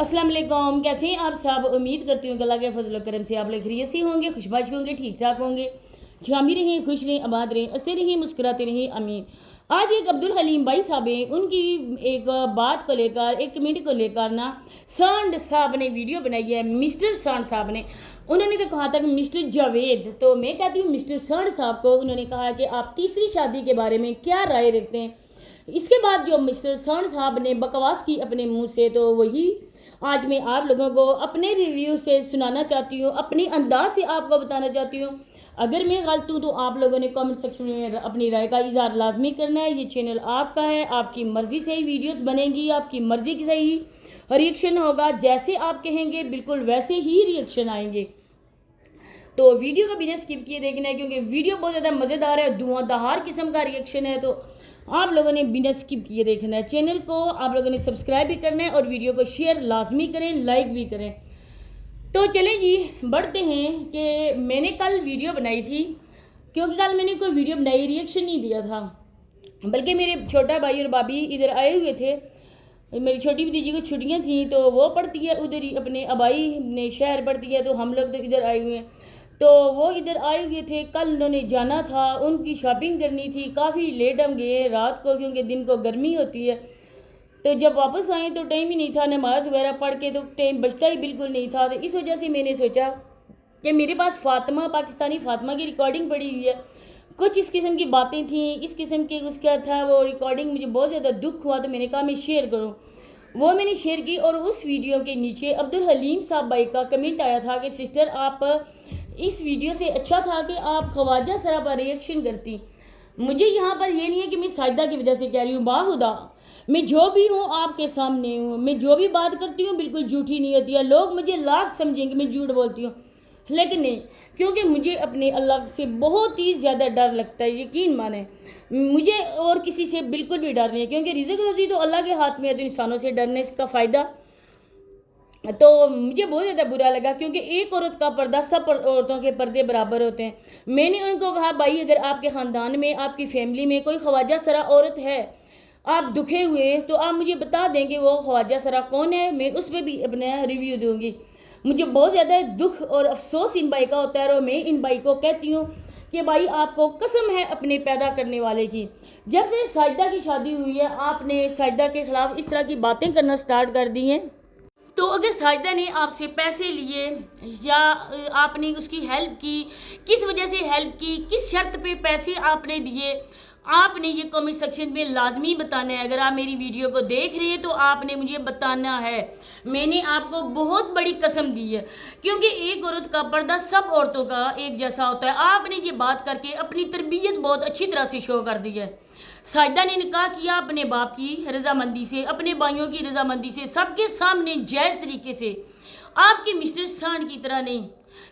अस्सलाम वालेकुम। कैसे हैं आप सब? उम्मीद करती हूँ कि अल्लाह के फजल करम से आप लोग खैरियत से होंगे, खुशबाश होंगे, ठीक ठाक होंगे, झामी रहें, खुश रहें, आबाद रहें, हंसते रहें, मुस्कुराते रहें, आमीन। आज एक अब्दुल हलीम भाई साहब हैं, उनकी एक बात को लेकर, एक कमेंट को लेकर ना सांड साहब ने वीडियो बनाई है। मिस्टर सांड साहब ने, उन्होंने तो कहा था कि मिस्टर जावेद, तो मैं कहती हूँ मिस्टर सांड साहब को उन्होंने कहा कि आप तीसरी शादी के बारे में क्या राय रखते हैं। इसके बाद जो मिस्टर सांड साहब ने बकवास की अपने मुंह से, तो वही आज मैं आप लोगों को अपने रिव्यू से सुनाना चाहती हूँ, अपनी अंदाज से आपको बताना चाहती हूँ। अगर मैं गलत हूँ तो आप लोगों ने कमेंट सेक्शन में अपनी राय का इजहार लाजमी करना है। ये चैनल आपका है, आपकी मर्ज़ी से ही वीडियोस बनेंगी, आपकी मर्ज़ी से ही रिएक्शन होगा। जैसे आप कहेंगे बिल्कुल वैसे ही रिएक्शन आएंगे। तो वीडियो को बिना स्किप किए देखना है, क्योंकि वीडियो बहुत ज़्यादा मज़ेदार है, धुआंधार किस्म का रिएक्शन है। तो आप लोगों ने बिना स्किप किए देखना है। चैनल को आप लोगों ने सब्सक्राइब भी करना है और वीडियो को शेयर लाजमी करें, लाइक भी करें। तो चलें जी, बढ़ते हैं कि मैंने कल वीडियो बनाई थी, क्योंकि कल मैंने कोई वीडियो बनाई, रिएक्शन नहीं दिया था, बल्कि मेरे छोटा भाई और भाभी इधर आए हुए थे। मेरी छोटी भतीजी को छुट्टियां थी, तो वो पढ़ती है उधर ही, अपने अबाई ने शहर पढ़ती है, तो हम लोग तो इधर आए हुए हैं। तो वो इधर आए हुए थे, कल उन्होंने जाना था, उनकी शॉपिंग करनी थी। काफ़ी लेट हम गए रात को, क्योंकि दिन को गर्मी होती है। तो जब वापस आए तो टाइम ही नहीं था, नमाज वगैरह पढ़ के तो टाइम बचता ही बिल्कुल नहीं था। तो इस वजह से मैंने सोचा कि मेरे पास फातिमा, पाकिस्तानी फातिमा की रिकॉर्डिंग पड़ी हुई है, कुछ इस किस्म की बातें थी, इस किस्म के उसका था वो रिकॉर्डिंग, मुझे बहुत ज़्यादा दुख हुआ, तो मैंने कहा मैं शेयर करूँ। वो मैंने शेयर की, और उस वीडियो के नीचे अब्दुल हलीम साहब भाई का कमेंट आया था कि सिस्टर आप इस वीडियो से अच्छा था कि आप ख्वाजा सरा पर रिएक्शन करती। मुझे यहाँ पर ये नहीं है कि मैं साजिदा की वजह से कह रही हूँ, बाहुदा मैं जो भी हूँ आपके सामने हूँ, मैं जो भी बात करती हूँ बिल्कुल झूठी नहीं होती है। लोग मुझे लाख समझेंगे मैं झूठ बोलती हूँ, लेकिन नहीं, क्योंकि मुझे अपने अल्लाह से बहुत ही ज़्यादा डर लगता है। यकीन माने, मुझे और किसी से बिल्कुल भी डर नहीं है, क्योंकि रिज़्क़ रोज़ी तो अल्लाह के हाथ में है। तो इंसानों से डरने का फ़ायदा, तो मुझे बहुत ज़्यादा बुरा लगा, क्योंकि एक औरत का पर्दा सब औरतों के पर्दे बराबर होते हैं। मैंने उनको कहा भाई, अगर आपके ख़ानदान में, आपकी फैमिली में कोई ख्वाजा सरा औरत है, आप दुखे हुए, तो आप मुझे बता दें कि वो ख्वाजा सरा कौन है, मैं उस पर भी अपना रिव्यू दूँगी। मुझे बहुत ज़्यादा दुख और अफसोस इन भाई का होता है, और मैं इन भाई को कहती हूँ कि भाई आपको कसम है अपने पैदा करने वाले की, जब से साजिदा की शादी हुई है आपने साजिदा के ख़िलाफ़ इस तरह की बातें करना स्टार्ट कर दी हैं। तो अगर साजिदा ने आपसे पैसे लिए या आपने उसकी हेल्प की, किस वजह से हेल्प की, किस शर्त पे पैसे आपने दिए, आपने ये कमेंट सेक्शन में लाजमी बताना है। अगर आप मेरी वीडियो को देख रहे हैं तो आपने मुझे बताना है। मैंने आपको बहुत बड़ी कसम दी है, क्योंकि एक औरत का पर्दा सब औरतों का एक जैसा होता है। आपने ये बात करके अपनी तरबियत बहुत अच्छी तरह से शो कर दी है। साजिदा ने निकाह किया अपने बाप की रजामंदी से, अपने भाइयों की रजामंदी से, सबके सामने जायज़ तरीके से। आपके मिस्टर सांड की तरह नहीं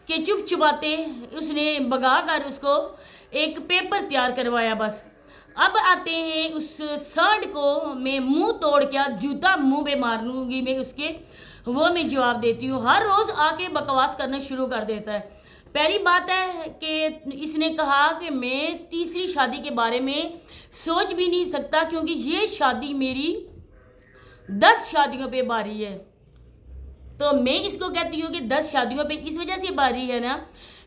कि चुप चुपाते उसने भगा कर उसको एक पेपर तैयार करवाया बस। अब आते हैं उस सांड को मैं मुंह तोड़ क्या जूता मुंह पे मारूंगी मैं उसके, वो मैं जवाब देती हूँ। हर रोज़ आके बकवास करना शुरू कर देता है। पहली बात है कि इसने कहा कि मैं तीसरी शादी के बारे में सोच भी नहीं सकता, क्योंकि ये शादी मेरी 10 शादियों पे बारी है। तो मैं इसको कहती हूँ कि 10 शादियों पे इस वजह से बारी है ना,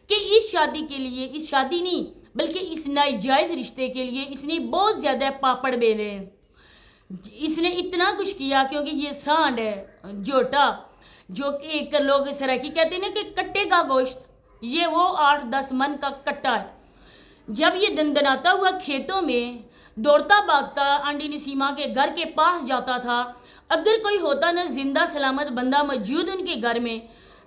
कि इस शादी के लिए, इस शादी नहीं बल्कि इस नाजायज़ रिश्ते के लिए इसने बहुत ज़्यादा पापड़ बेले हैं। इसने इतना कुछ किया, क्योंकि ये सांड है जोटा, जो कि एक लोग सराकी कहते हैं ना कि कट्टे का गोश्त, ये वो 8-10 मन का कट्टा है। जब ये दंदनाता हुआ खेतों में दौड़ता भागता आंटी नसीमा के घर के पास जाता था, अगर कोई होता ना जिंदा सलामत बंदा मौजूद उनके घर में,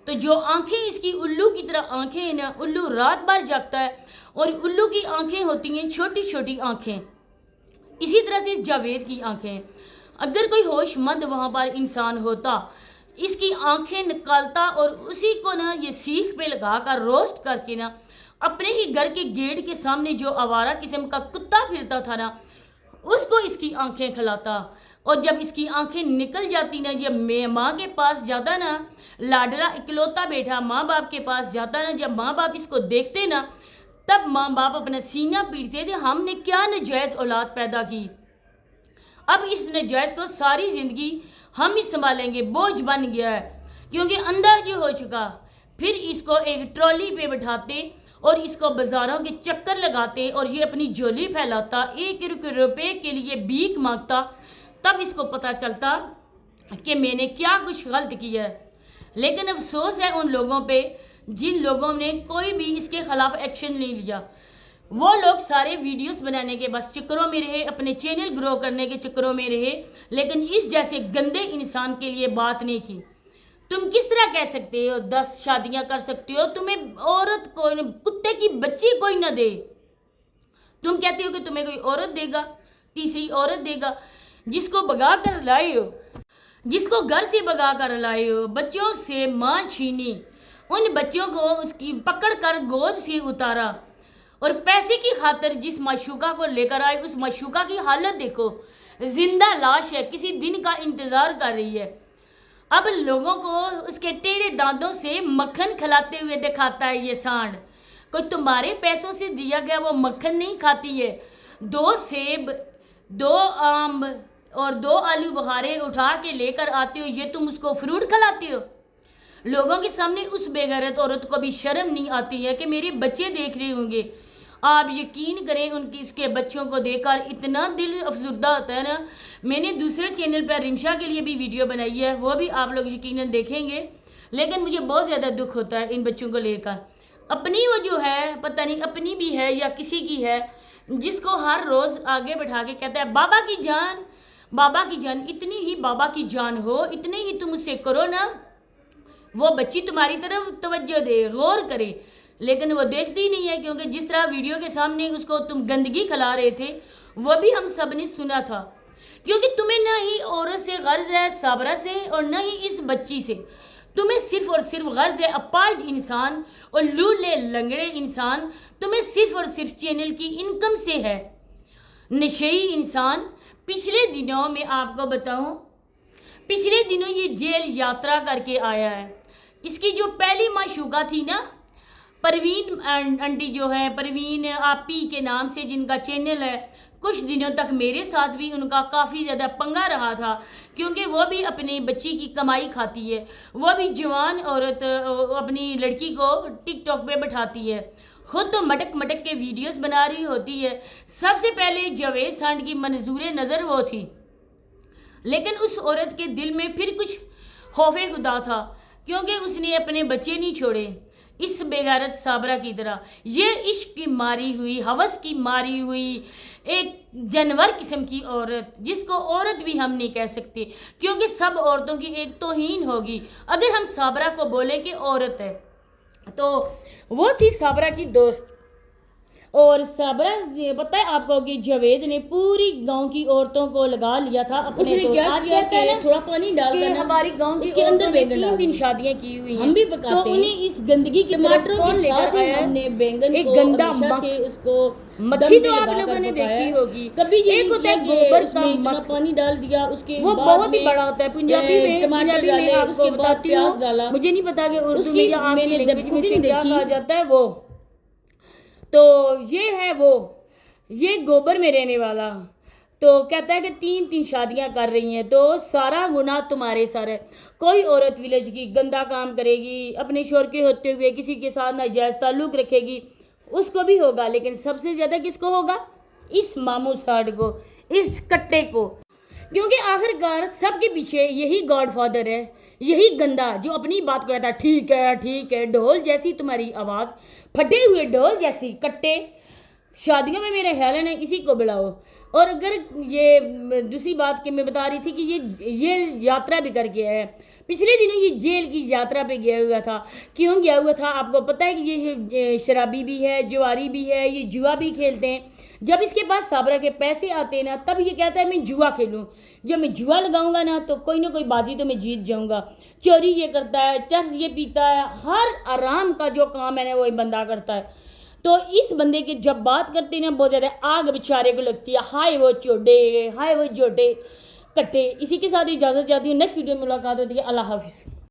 तो जो आंखें इसकी उल्लू की तरह आंखें हैं ना, उल्लू रात भर जागता है और उल्लू की आंखें होती हैं छोटी छोटी आंखें, इसी तरह से इस जावेद की आंखें। अगर कोई होशमंद वहाँ पर इंसान होता, इसकी आंखें निकालता और उसी को ना ये सीख पे लगा कर रोस्ट करके ना अपने ही घर के गेट के सामने जो आवारा किस्म का कुत्ता फिरता था ना, उसको इसकी आंखें खिलाता। और जब इसकी आंखें निकल जाती ना, जब मैं माँ के पास जाता ना, लाडला इकलौता बेटा माँ बाप के पास जाता ना, जब माँ बाप इसको देखते ना, तब माँ बाप अपना सीना पीटते थे, हमने क्या नाजायज़ औलाद पैदा की। اب اس نجائز کو ساری زندگی ہم ہی سنبھالیں گے، بوجھ بن گیا ہے کیونکہ اندھا جو ہو چکا. پھر اس کو ایک ٹرالی پہ بٹھاتے اور اس کو بازاروں کے چکر لگاتے اور یہ اپنی جھولی پھیلاتا، 1 روپے کے لیے بھیک مانگتا، تب اس کو پتہ چلتا کہ میں نے کیا کچھ غلط کیا ہے. لیکن افسوس ہے ان لوگوں پہ جن لوگوں نے کوئی بھی اس کے خلاف ایکشن نہیں لیا. وہ لوگ سارے ویڈیوز بنانے کے بس چکروں میں رہے، اپنے چینل گرو کرنے کے چکروں میں رہے، لیکن اس جیسے گندے انسان کے لیے بات نہیں کی. تم کس طرح کہہ سکتے ہو 10 شادیاں کر سکتے ہو؟ تمہیں عورت کو کتے کی بچی کوئی نہ دے. تم کہتے ہو کہ تمہیں کوئی عورت دے گا، تیسری عورت دے گا، جس کو بگا کر لائے ہو، جس کو گھر سے بگا کر لائے ہو، بچوں سے ماں چھینی، ان بچوں کو اس کی پکڑ کر گود سے اتارا اور پیسے کی خاطر جس معشوقہ کو لے کر آئے اس معشوقہ کی حالت دیکھو، زندہ لاش ہے، کسی دن کا انتظار کر رہی ہے. اب لوگوں کو اس کے ٹیڑھے دانتوں سے مکھن کھلاتے ہوئے دکھاتا ہے. یہ سانڈ کوئی تمہارے پیسوں سے دیا گیا وہ مکھن نہیں کھاتی ہے. 2 سیب، 2 آم اور 2 آلو بخارے اٹھا کے لے کر آتے ہو، یہ تم اس کو فروٹ کھلاتے ہو. لوگوں کے سامنے اس بے غیرت عورت کو بھی شرم نہیں آتی ہے کہ میرے بچے دیکھ رہے ہوں گے. آپ یقین کریں اس کے بچوں کو دیکھ کر اتنا دل افسردہ ہوتا ہے نا. میں نے دوسرے چینل پر رمشا کے لیے بھی ویڈیو بنائی ہے، وہ بھی آپ لوگ یقیناً دیکھیں گے. لیکن مجھے بہت زیادہ دکھ ہوتا ہے ان بچوں کو لے کر. اپنی وہ جو ہے پتہ نہیں اپنی بھی ہے یا کسی کی ہے، جس کو ہر روز آگے بٹھا کے کہتا ہے بابا کی جان، بابا کی جان. اتنی ہی بابا کی جان ہو، اتنے ہی تم اس سے کرو نا، وہ بچی تمہاری طرف توجہ دے، غور کرے. لیکن وہ دیکھتی نہیں ہے کیونکہ جس طرح ویڈیو کے سامنے اس کو تم گندگی کھلا رہے تھے وہ بھی ہم سب نے سنا تھا. کیونکہ تمہیں نہ ہی عورت سے غرض ہے صابرہ سے اور نہ ہی اس بچی سے. تمہیں صرف اور صرف غرض ہے اپاہج انسان اور لولے لنگڑے انسان. تمہیں صرف اور صرف چینل کی انکم سے ہے. نشئی انسان. پچھلے دنوں میں آپ کو بتاؤں، پچھلے دنوں یہ جیل یاترا کر کے آیا ہے. اس کی جو پہلی معشوقہ تھی نا، پروین انٹی جو ہے، پروین آپی کے نام سے جن کا چینل ہے، کچھ دنوں تک میرے ساتھ بھی ان کا کافی زیادہ پنگا رہا تھا کیونکہ وہ بھی اپنی بچی کی کمائی کھاتی ہے. وہ بھی جوان عورت اپنی لڑکی کو ٹک ٹاک پہ بٹھاتی ہے، خود تو مٹک مٹک کے ویڈیوز بنا رہی ہوتی ہے. سب سے پہلے جاوید سانڈ کی منظور نظر وہ تھی، لیکن اس عورت کے دل میں پھر کچھ خوف خدا تھا کیونکہ اس نے اپنے بچے نہیں چھوڑے اس بے غیرت صابرہ کی طرح. یہ عشق کی ماری ہوئی، ہوس کی ماری ہوئی ایک جانور قسم کی عورت، جس کو عورت بھی ہم نہیں کہہ سکتے کیونکہ سب عورتوں کی ایک توہین ہوگی اگر ہم صابرہ کو بولیں کہ عورت ہے. تو وہ تھی صابرہ کی دوست. اور صابرہ پتہ ہے آپ کو کہ جاوید نے پوری گاؤں کی عورتوں کو لگا لیا تھا اپنے. اس نے کیا کیا کہ تھوڑا پانی ڈال کر ہماری گاؤں اس کے اندر 3 شادیاں کی ہوئی ہیں، ہم بھی پکاتے ہیں. تو انہیں اس گندگی کی طرف کون لے کر آیا؟ ہم نے بینگن ایک گندا سے اس کو مکھی تو آپ لوگوں نے دیکھی ہوگی. کبھی ایک ہوتا ہے گوبر کا اتنا پانی ڈال دیا، اس کے وہ بہت ہی بڑا ہوتا ہے. پنجابی میں آپ کو بتاتی ہوں، مجھے نہیں پتا کہ اردو میں یا عام لینگویج میں سے کیا کہا جاتا ہے. وہ تو یہ ہے، وہ یہ گوبر میں رہنے والا. تو کہتا ہے کہ 3 شادیاں کر رہی ہیں تو سارا گناہ تمہارے سر ہے. کوئی عورت ولیج کی گندا کام کرے گی، اپنے شوہر کے ہوتے ہوئے کسی کے ساتھ ناجائز تعلق رکھے گی، اس کو بھی ہوگا. لیکن سب سے زیادہ کس کو ہوگا؟ اس مامو ساڈ کو، اس کٹے کو. کیونکہ آخر کار سب کے پیچھے یہی گاڈ فادر ہے، یہی گندا جو اپنی بات کو کہتا ہے ٹھیک ہے ٹھیک ہے. ڈھول جیسی تمہاری آواز، پھٹے ہوئے ڈھول جیسی کٹے. شادیوں میں میرے خیال ہے نا اسی کو بلاؤ. اور اگر یہ دوسری بات کہ میں بتا رہی تھی کہ یہ یاترا بھی کر کے ہے. پچھلے دنوں یہ جیل کی یاترا پہ گیا ہوا تھا. کیوں گیا ہوا تھا آپ کو پتہ ہے کہ یہ شرابی بھی ہے، جواری بھی ہے، یہ جوا بھی کھیلتے ہیں. جب اس کے پاس صابرہ کے پیسے آتے ہیں نا تب یہ کہتا ہے میں جوا کھیلوں. جب میں جوا لگاؤں گا نا تو کوئی نہ کوئی بازی تو میں جیت جاؤں گا. چوری یہ کرتا ہے، چرس یہ پیتا ہے، ہر آرام کا جو کام ہے نا وہ بندہ کرتا ہے. تو اس بندے کے جب بات کرتے ہیں نا بہت زیادہ آگ بیچارے کو لگتی ہے. ہائے وہ چوڈے، ہائے وہ جوڈے کٹے. اسی کے ساتھ اجازت چاہتی ہوں، نیکسٹ ویڈیو میں ملاقات ہوتی ہے. اللہ حافظ.